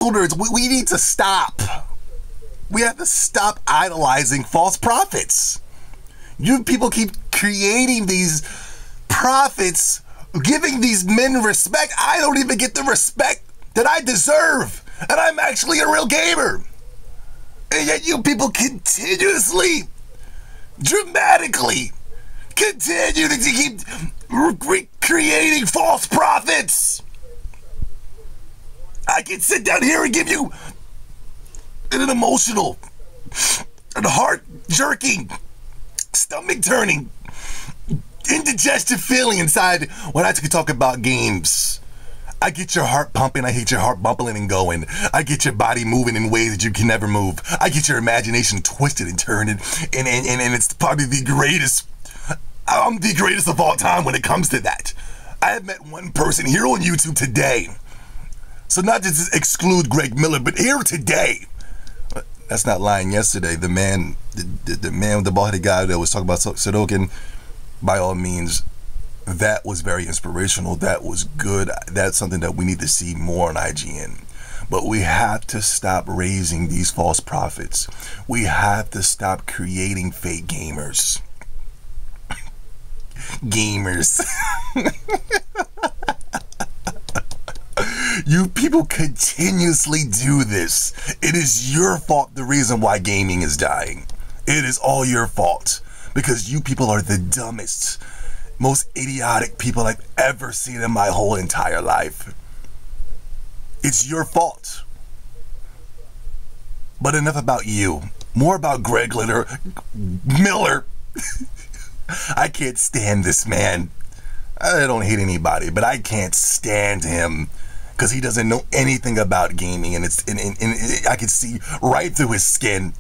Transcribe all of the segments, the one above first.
school nerds, we need to stop. We have to stop idolizing false prophets. You people keep creating these prophets, giving these men respect. I don't even get the respect that I deserve. And I'm actually a real gamer. And yet you people continuously, dramatically, continue to keep recreating false prophets. I can sit down here and give you an emotional and heart-jerking, stomach-turning, indigestion feeling inside when I can talk about games. I get your heart pumping. I get your heart bumping and going. I get your body moving in ways that you can never move. I get your imagination twisted and turning, and it's probably the greatest. I'm the greatest of all time when it comes to that. I have met one person here on YouTube today. So not just exclude Greg Miller, but here today. That's not lying. Yesterday, the man, the bald-headed guy that was talking about Sudoku, by all means, that was very inspirational. That was good. That's something that we need to see more on IGN. But we have to stop raising these false prophets. We have to stop creating fake gamers. Gamers. You people continuously do this. It is your fault, the reason why gaming is dying. It is all your fault. Because you people are the dumbest, most idiotic people I've ever seen in my whole entire life. It's your fault. But enough about you. More about Greg Miller. I can't stand this man. I don't hate anybody, but I can't stand him because he doesn't know anything about gaming, and I can see right through his skin.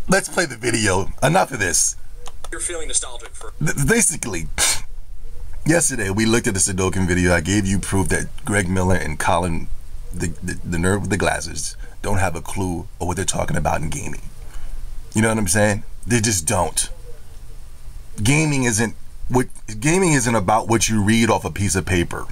Let's play the video. Enough of this. You're feeling nostalgic for basically. Yesterday we looked at the Sudoku video. I gave you proof that Greg Miller and Colin, the nerd with the glasses, don't have a clue of what they're talking about in gaming. You know what I'm saying? They just don't. Gaming isn't about what you read off a piece of paper.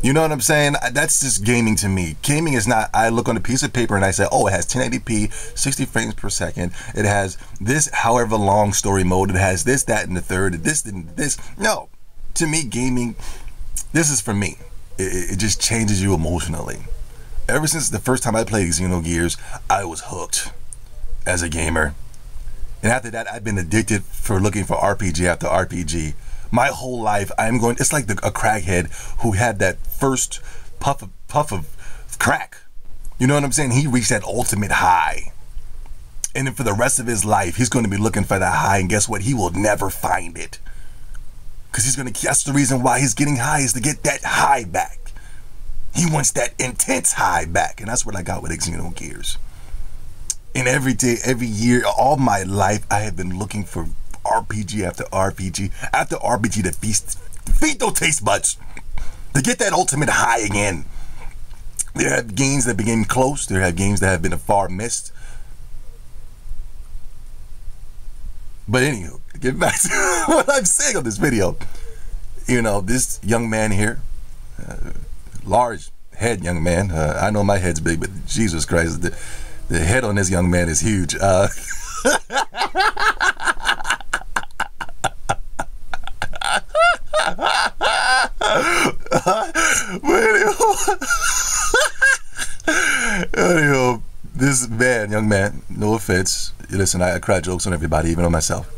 You know what I'm saying? That's just gaming to me. Gaming is not, I look on a piece of paper and I say, oh, it has 1080p, 60 frames per second. It has this however long story mode. It has this, that, and the third, this, and this. No. To me, gaming, this is for me. It just changes you emotionally. Ever since the first time I played Xenogears, I was hooked as a gamer. And after that, I've been addicted for looking for RPG after RPG. My whole life, it's like a crackhead who had that first puff of crack. You know what I'm saying? He reached that ultimate high. And then for the rest of his life, he's going to be looking for that high. And guess what? He will never find it. Because that's the reason why he's getting high, is to get that high back. He wants that intense high back. And that's what I got with Xenogears. And every day, every year, all my life, I have been looking for RPG after RPG after RPG to feed those taste buds, to get that ultimate high again. There have games that became close. There have games that have been far missed. But anywho, to get back to what I'm saying on this video, you know, this young man here, large head young man. I know my head's big, but Jesus Christ, the head on this young man is huge. Anyhow, this man, young man, no offense, listen, I crack jokes on everybody, even on myself.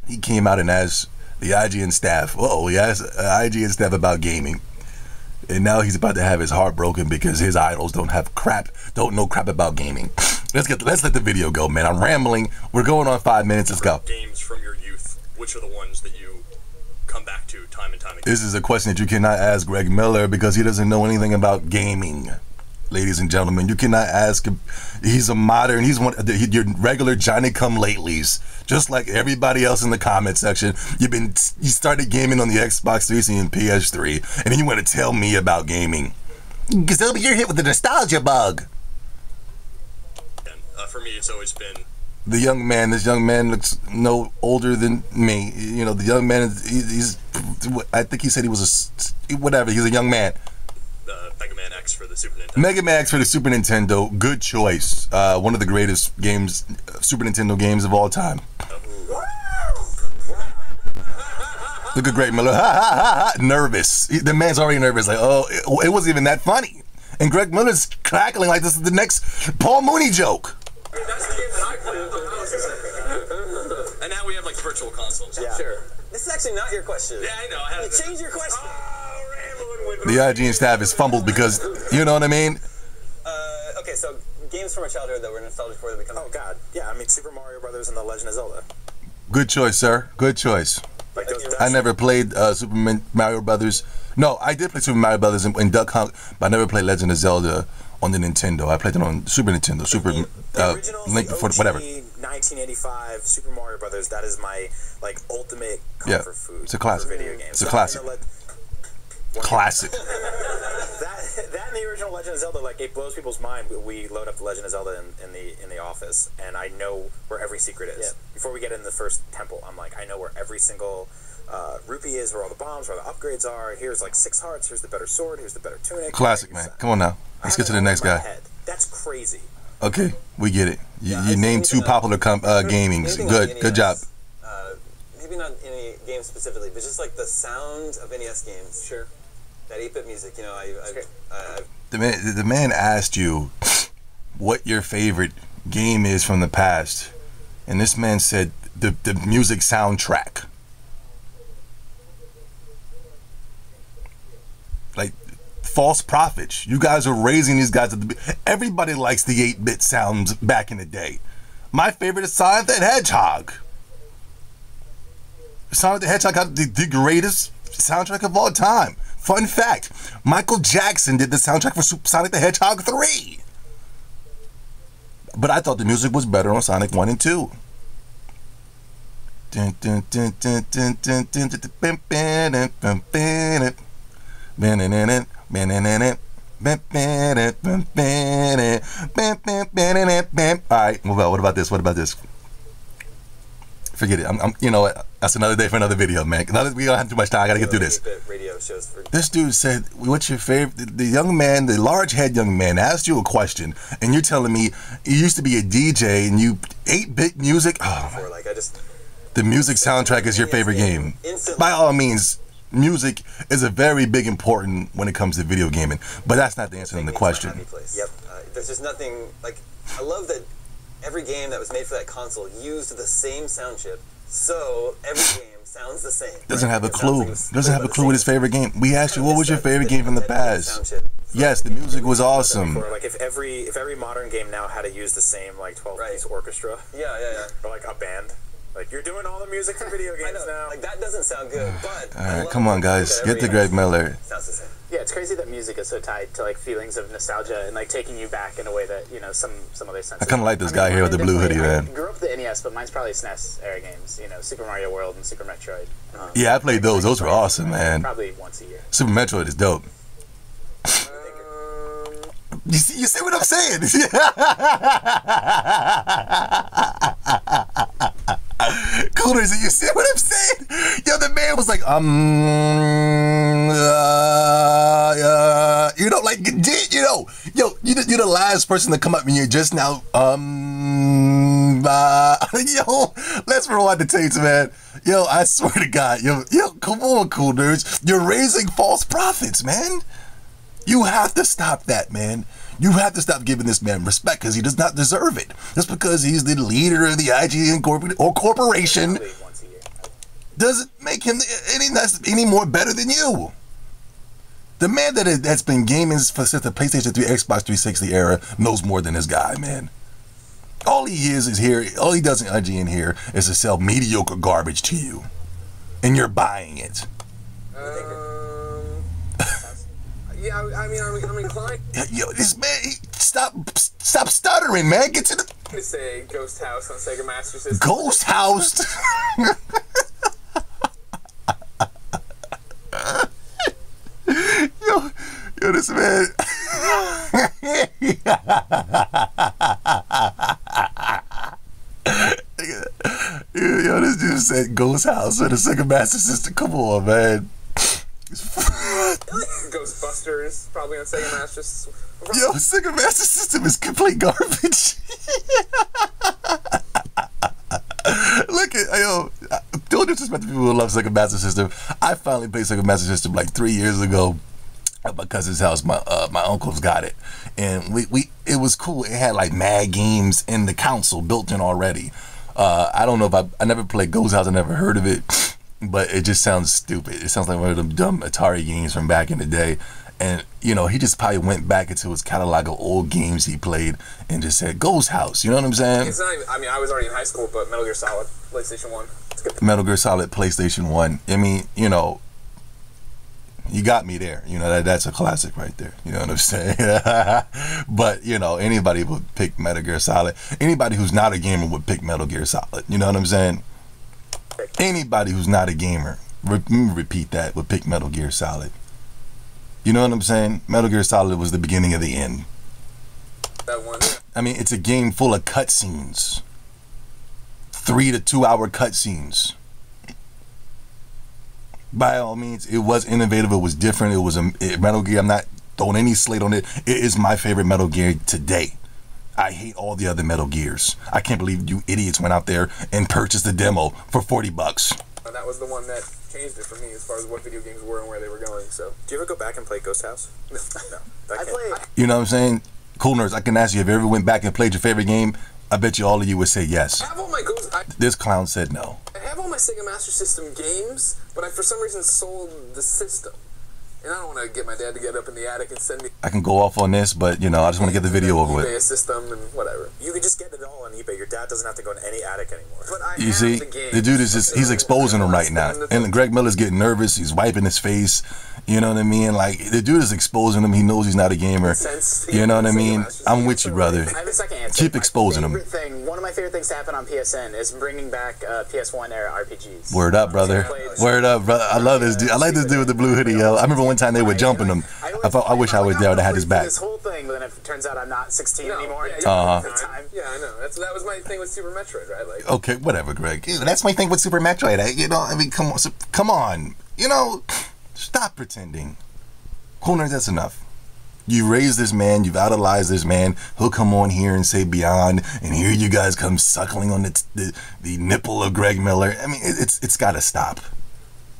He came out and asked the IGN staff, he asked IGN staff about gaming. And now he's about to have his heart broken because his idols don't know crap about gaming. Let's let the video go, man. I'm rambling. We're going on 5 minutes. Let's go. Games from your youth, which are the ones that you come back to time and time again? This is a question that you cannot ask Greg Miller because he doesn't know anything about gaming. Ladies and gentlemen, you cannot ask him. He's a modern, he's your regular Johnny-come-latelys. Just like everybody else in the comment section. You started gaming on the Xbox 360 and PS3, and then you want to tell me about gaming. Because you're hit with the nostalgia bug. For me, it's always been the young man. This young man looks no older than me. You know, the young man, he's I think he said he was whatever, he's a young man. Mega Man X. X for the Super Nintendo. Mega Man X for the Super Nintendo. Good choice. One of the greatest games, Super Nintendo games of all time. Look at Greg Miller. Ha ha ha ha. Nervous. The man's already nervous. Like, oh, it wasn't even that funny. And Greg Miller's crackling like this is the next Paul Mooney joke. I mean, that's the game that I played. And now we have like virtual consoles. Yeah. Sure. This is actually not your question. Yeah, I know. You changed your question. The IGN staff is fumbled because, you know what I mean? Okay, so games from our childhood that we're nostalgic for that become. Oh God, yeah. I mean, Super Mario Brothers and The Legend of Zelda. Good choice, sir. Good choice. Like those. I never played Super Mario Brothers. No, I did play Super Mario Brothers in Duck Hunt, but I never played Legend of Zelda on the Nintendo. I played it on Super Nintendo. Super Link for whatever. 1985 Super Mario Brothers. That is my like ultimate comfort food. It's a classic. For video games. It's a classic. Classic. That and the original Legend of Zelda, like it blows people's mind. We load up the Legend of Zelda in the office, and I know where every secret is. Yeah. Before we get in the first temple, I'm like, I know where every single rupee is, where all the bombs, where the upgrades are. Here's like 6 hearts. Here's the better sword. Here's the better tunic. Classic, man. Come on now. Let's get to the next guy. That's crazy. Okay, we get it. You named 2 popular gamings. Good job. Maybe not any game specifically, but just like the sound of NES games. Sure. That 8-bit music, you know, The man asked you what your favorite game is from the past, and this man said the music soundtrack. Like false prophets. You guys are raising these guys. Everybody likes the 8-bit sounds back in the day. My favorite is Sonic the Hedgehog. Sonic the Hedgehog got the greatest soundtrack of all time. Fun fact, Michael Jackson did the soundtrack for Sonic the Hedgehog 3. But I thought the music was better on Sonic 1 and 2. Alright, what about this? What about this? Forget it. You know what? That's another day for another video, man. We don't have too much time. I gotta get through this. Radio shows for This dude said, "What's your favorite?" The young man, the large-head young man, asked you a question, and you're telling me you used to be a DJ and you 8-bit music. Oh, like I just the music soundtrack is your favorite game. By all means, music is a very big important when it comes to video gaming, but that's not the answer to the question. Yep. There's just nothing like. I love that. Every game that was made for that console used the same sound chip, so every game sounds the same. Doesn't have a clue. Doesn't have a clue what his favorite game. We asked you, what was your favorite game from the past? Yes, the music was awesome. Like if every modern game now had to use the same like 12-piece orchestra. Yeah. Or like a band. Like you're doing all the music for video games now. Like that doesn't sound good, but all right, come on, guys, get to Greg Miller. Sounds the same. Yeah, it's crazy that music is so tied to like feelings of nostalgia and like taking you back in a way that, you know, some other sense. I kind of like this guy here with the blue hoodie, man. I grew up with the NES, but mine's probably SNES era games. You know, Super Mario World and Super Metroid. Yeah, I played those. Those were awesome, man. Probably once a year. Super Metroid is dope. You see what I'm saying? Coolers, you see what I'm saying? Yo, the man was like, you know, like, you know, you're the last person to come up and you're just now, yo, let's rewind the tapes, man. Yo, I swear to God, yo, come on, cool nerds. You're raising false prophets, man. You have to stop that, man. You have to stop giving this man respect because he does not deserve it. Just because he's the leader of the IGN corporation doesn't make him any more better than you. The man that's been gaming since the PlayStation 3, Xbox 360 era knows more than this guy, man. All he is here, all he does in IGN here is to sell mediocre garbage to you. And you're buying it. Yeah, I mean, I'm inclined Yo, this man, stop stuttering, man. Get to the... to say Ghost House on Sega Master System. Ghost House? yo, this man... Yo, this dude said Ghost House on the Sega Master System. Come on, man. Ghostbusters, probably on Sega Master Yo, Sega Master System is complete garbage. Look at, yo, don't disrespect the people who love Sega Master System. I finally played Sega Master System like 3 years ago at my cousin's house. My uncles got it, and it was cool. It had like mad games in the console built in already. I don't know if I never played Ghost House. I never heard of it, but it just sounds stupid. It sounds like one of them dumb Atari games from back in the day. And you know, he just probably went back into his catalog of old games he played and just said Ghost House. You know what I'm saying? It's not even, I mean, I was already in high school, but Metal Gear Solid, PlayStation 1. It's good. Metal Gear Solid, PlayStation 1. I mean, you know, you got me there. You know, that's a classic right there. You know what I'm saying? But, you know, anybody would pick Metal Gear Solid. Anybody who's not a gamer would pick Metal Gear Solid. You know what I'm saying? Anybody who's not a gamer, repeat that, would pick Metal Gear Solid. You know what I'm saying? Metal Gear Solid was the beginning of the end. That one. I mean, it's a game full of cutscenes. 3 to 2 hour cutscenes. By all means, it was innovative. It was different. It was a Metal Gear. I'm not throwing any slate on it. It is my favorite Metal Gear today. I hate all the other Metal Gears. I can't believe you idiots went out there and purchased the demo for $40. And that was the one that changed it for me as far as what video games were and where they were going. So, Do you ever go back and play Ghost House? no. I played. You know what I'm saying? Cool Nerds, I can ask you, have you ever went back and played your favorite game? I bet you all of you would say yes. I have all my This clown said no. I have all my Sega Master System games, but I for some reason sold the system. And I don't want to get my dad to get up in the attic and send me I can go off on this, but you know, I just want to get the video over eBay with. system and whatever. You can just get it all on eBay. Your dad doesn't have to go in any attic anymore. But I You have see, the games. the dude is just, he's exposing them right now. And Greg Miller's getting nervous. He's wiping his face. You know what I mean? Like, the dude is exposing him. He knows he's not a gamer. You know what I mean? I'm with you, brother. I have a second answer. Keep exposing them. One of my favorite things to happen on PSN is bringing back PS1 era RPGs. Word up, brother. Word up, brother. I love this dude. I like this dude with the blue hoodie, yo. I remember one time they were jumping him. I wish I was there to have his back. This whole thing, but then it turns out I'm not 16 anymore. Yeah, Uh-huh. At the time. Yeah, I know. That was my thing with Super Metroid, right? Like, Okay, whatever, Greg. That's my thing with Super Metroid. You know, I mean, come on. You know, stop pretending. Cool Nerds, that's enough. You raised this man, you've idolized this man. He'll come on here and say Beyond, and here you guys come suckling on the nipple of Greg Miller. I mean, it's got to stop.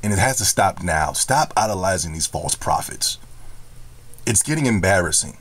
And it has to stop now. Stop idolizing these false prophets. It's getting embarrassing.